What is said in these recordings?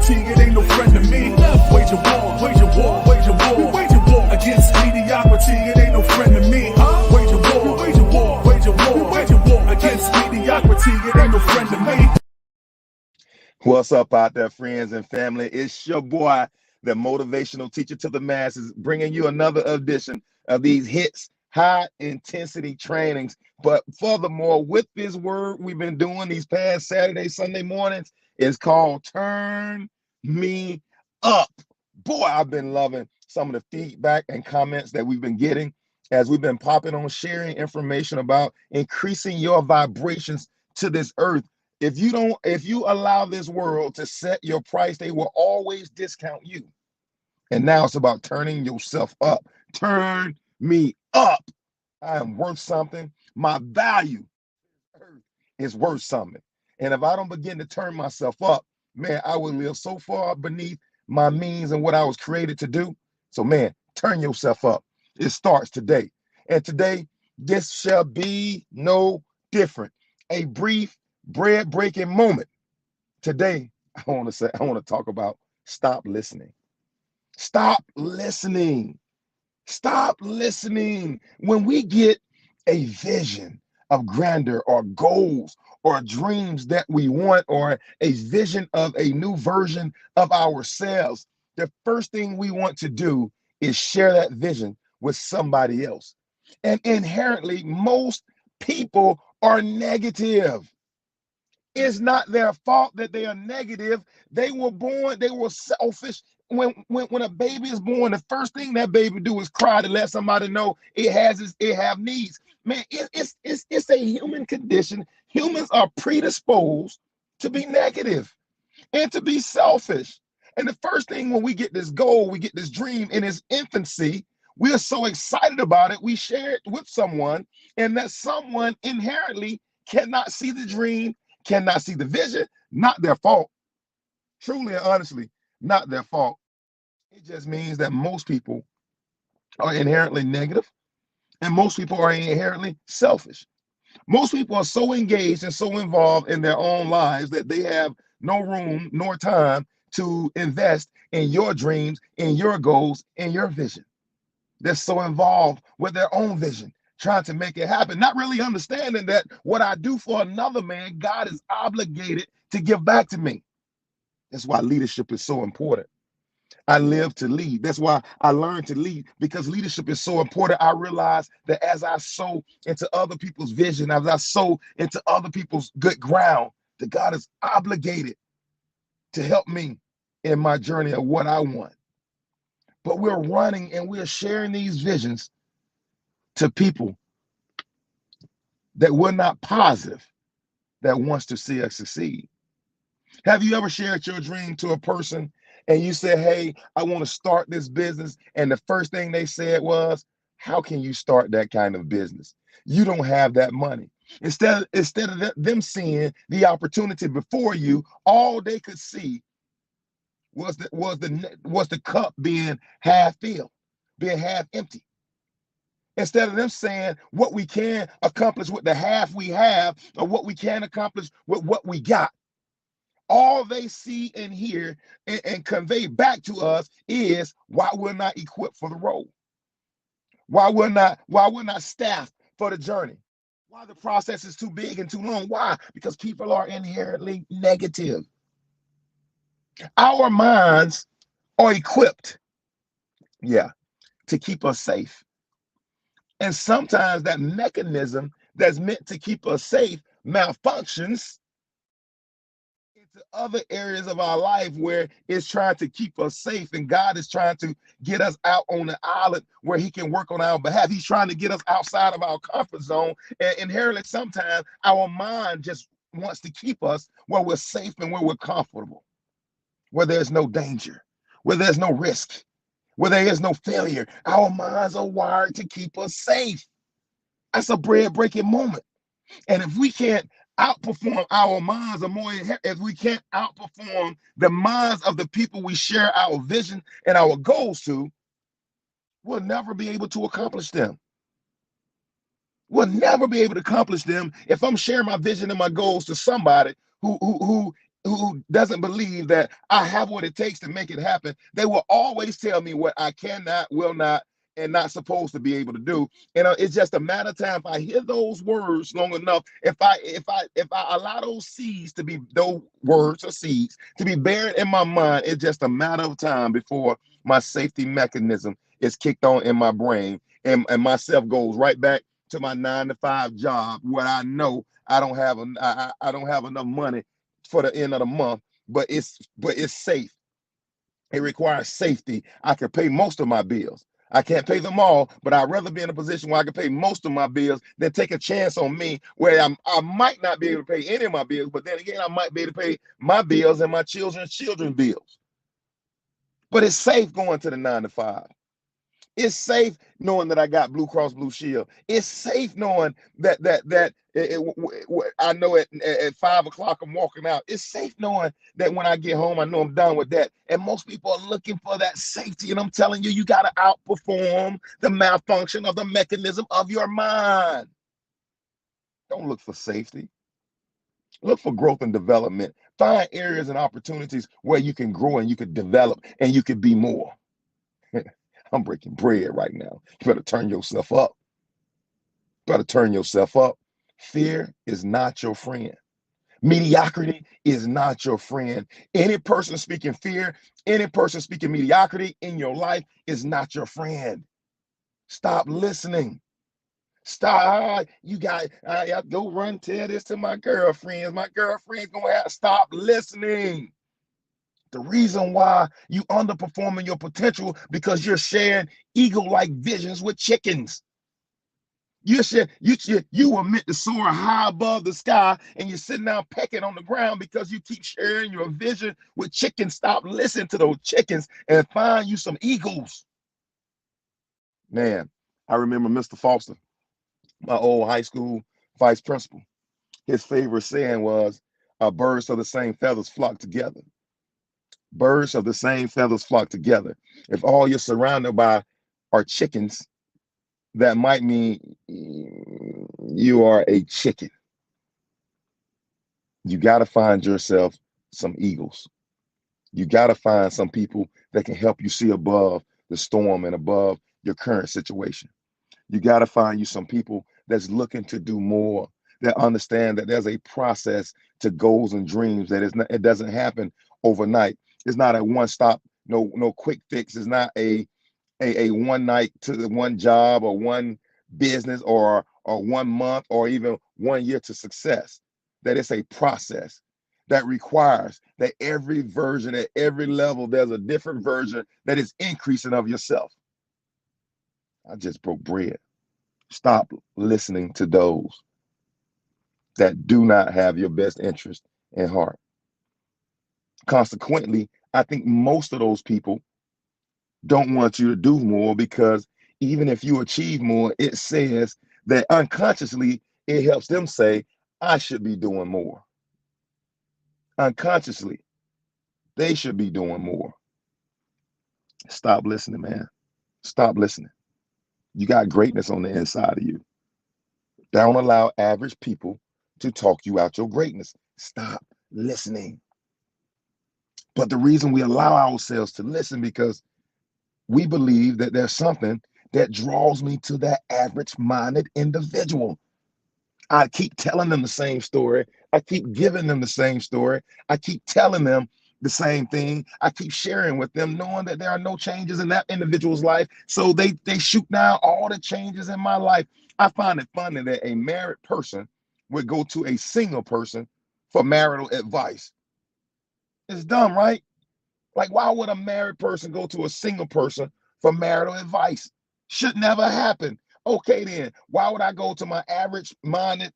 mediocrity, it ain't no friend to me. Wage a war, wage a war, wage a war. We wage a war against mediocrity, it ain't no friend to me. Wage a war, wage a war, wage a war, wage a war against mediocrity, it ain't no friend to me. What's up out there, friends and family? It's your boy, the motivational teacher to the masses, bringing you another edition of these hits, high intensity trainings. But furthermore, with this word we've been doing these past Saturday, Sunday mornings, is called Turn Me Up. Boy, I've been loving some of the feedback and comments that we've been getting as we've been popping on, sharing information about increasing your vibrations to this earth. If you allow this world to set your price, they will always discount you. And now it's about turning yourself up. Turn me up. I am worth something. My value is worth something. And if I don't begin to turn myself up, man, I will live so far beneath my means and what I was created to do. So, man, turn yourself up. It starts today. And today, this shall be no different. A brief bread breaking moment. Today, I want to talk about stop listening. Stop listening. Stop listening. When we get a vision of grandeur or goals or dreams that we want or a vision of a new version of ourselves, the first thing we want to do is share that vision with somebody else. And inherently, most people are negative. It's not their fault that they are negative. They were born, they were selfish. When a baby is born, the first thing that baby do is cry to let somebody know it have needs. Man, it's a human condition. Humans are predisposed to be negative and to be selfish. And the first thing when we get this goal, we get this dream in its infancy, we are so excited about it, we share it with someone, and that someone inherently cannot see the dream, cannot see the vision. Not their fault. Truly and honestly, not their fault. It just means that most people are inherently negative and most people are inherently selfish. Most people are so engaged and so involved in their own lives that they have no room nor time to invest in your dreams, in your goals, in your vision. They're so involved with their own vision, trying to make it happen, not really understanding that what I do for another man, God is obligated to give back to me. That's why leadership is so important. I live to lead. That's why I learned to lead, because leadership is so important. I realize that as I sow into other people's vision, as I sow into other people's good ground, that God is obligated to help me in my journey of what I want. But we're running and we're sharing these visions to people that we're not positive that wants to see us succeed. Have you ever shared your dream to a person and you said, hey, I want to start this business, and the first thing they said was, how can you start that kind of business? You don't have that money. Instead of them seeing the opportunity before you, all they could see was the cup being half filled, being half empty. Instead of them saying what we can accomplish with the half we have, or what we can accomplish with what we got, all they see and hear and convey back to us is why we're not equipped for the role, why we're not staffed for the journey, why the process is too big and too long. Why? Because people are inherently negative. Our minds are equipped, to keep us safe. And sometimes that mechanism that's meant to keep us safe malfunctions into other areas of our life where it's trying to keep us safe, and God is trying to get us out on the island where he can work on our behalf. He's trying to get us outside of our comfort zone, and inherently sometimes our mind just wants to keep us where we're safe and where we're comfortable, where there's no danger, where there's no risk, where there is no failure. Our minds are wired to keep us safe. That's a bread breaking moment. And if we can't outperform our minds, or more, if we can't outperform the minds of the people we share our vision and our goals to, we'll never be able to accomplish them. We'll never be able to accomplish them if I'm sharing my vision and my goals to somebody who who doesn't believe that I have what it takes to make it happen, they will always tell me what I cannot, will not, and not supposed to be able to do. And it's just a matter of time. If I hear those words long enough, if I allow those seeds to be, those words or seeds to be buried in my mind, it's just a matter of time before my safety mechanism is kicked on in my brain, and myself goes right back to my 9 to 5 job where I know I don't have enough money for the end of the month, but it's safe. It requires safety. I can pay most of my bills. I can't pay them all, but I'd rather be in a position where I can pay most of my bills than take a chance on me where I might not be able to pay any of my bills, but then again, I might be able to pay my bills and my children's bills. But it's safe going to the 9 to 5. It's safe knowing that I got Blue Cross Blue Shield. It's safe knowing that I know at 5 o'clock I'm walking out. It's safe knowing that when I get home, I know I'm done with that. And most people are looking for that safety. And I'm telling you, you got to outperform the malfunction of the mechanism of your mind. Don't look for safety. Look for growth and development. Find areas and opportunities where you can grow and you can develop and you can be more. I'm breaking bread right now. You better turn yourself up. You better turn yourself up. Fear is not your friend. Mediocrity is not your friend. Any person speaking fear, any person speaking mediocrity in your life is not your friend. Stop listening. Stop. You got, I go run, tell this to my girlfriends. My girlfriend's gonna have to stop listening. The reason why you underperforming your potential because you're sharing ego-like visions with chickens. You were meant to soar high above the sky, and you're sitting down pecking on the ground because you keep sharing your vision with chickens. Stop listening to those chickens and find you some eagles. Man, I remember Mr. Foster, my old high school vice principal. His favorite saying was, birds of the same feathers flock together. Birds of the same feathers flock together. If all you're surrounded by are chickens, that might mean you are a chicken. You got to find yourself some eagles. You got to find some people that can help you see above the storm and above your current situation. You got to find you some people that's looking to do more, that understand that there's a process to goals and dreams, that it doesn't happen overnight. It's not a one stop, no quick fix. It's not a one night to the one job or one business or 1 month or even 1 year to success. That it's a process that requires that every version at every level, there's a different version that is increasing of yourself. I just broke bread. Stop listening to those that do not have your best interest in heart. Consequently, I think most of those people don't want you to do more, because even if you achieve more, it says that unconsciously it helps them say, I should be doing more. Unconsciously, they should be doing more. Stop listening, man. Stop listening. You got greatness on the inside of you. Don't allow average people to talk you out your greatness. Stop listening. But the reason we allow ourselves to listen, because we believe that there's something that draws me to that average-minded individual. I keep telling them the same story. I keep giving them the same story. I keep telling them the same thing. I keep sharing with them, knowing that there are no changes in that individual's life. So they shoot down all the changes in my life. I find it funny that a married person would go to a single person for marital advice. It's dumb, right? Like, why would a married person go to a single person for marital advice? Should never happen. Okay, then why would I go to my average minded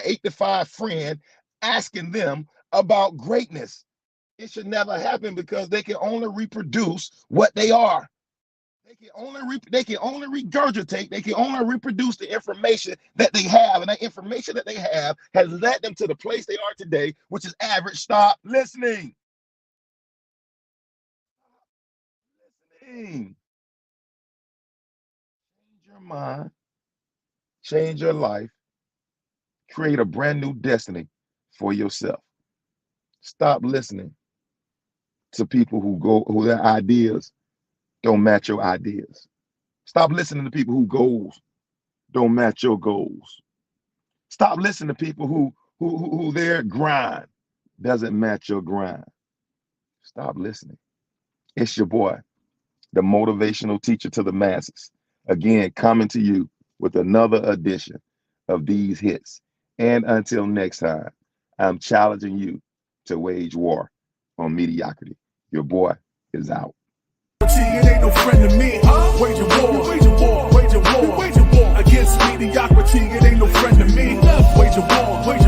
8 to 5 friend asking them about greatness? It should never happen, because they can only reproduce what they are. They can only regurgitate, they can only reproduce the information that they have, and that information that they have has led them to the place they are today, which is average. Stop listening. Change your mind, change your life, create a brand new destiny for yourself. Stop listening to people who their ideas don't match your ideas. Stop listening to people whose goals don't match your goals. Stop listening to people who their grind doesn't match your grind. Stop listening. It's your boy, the motivational teacher to the masses. Again, coming to you with another edition of these hits. And until next time, I'm challenging you to wage war on mediocrity. Your boy is out. It ain't no friend to me. Wage a war, wage a war, wage a war, wage a war against mediocrity. It ain't no friend to me. Wage a war, wage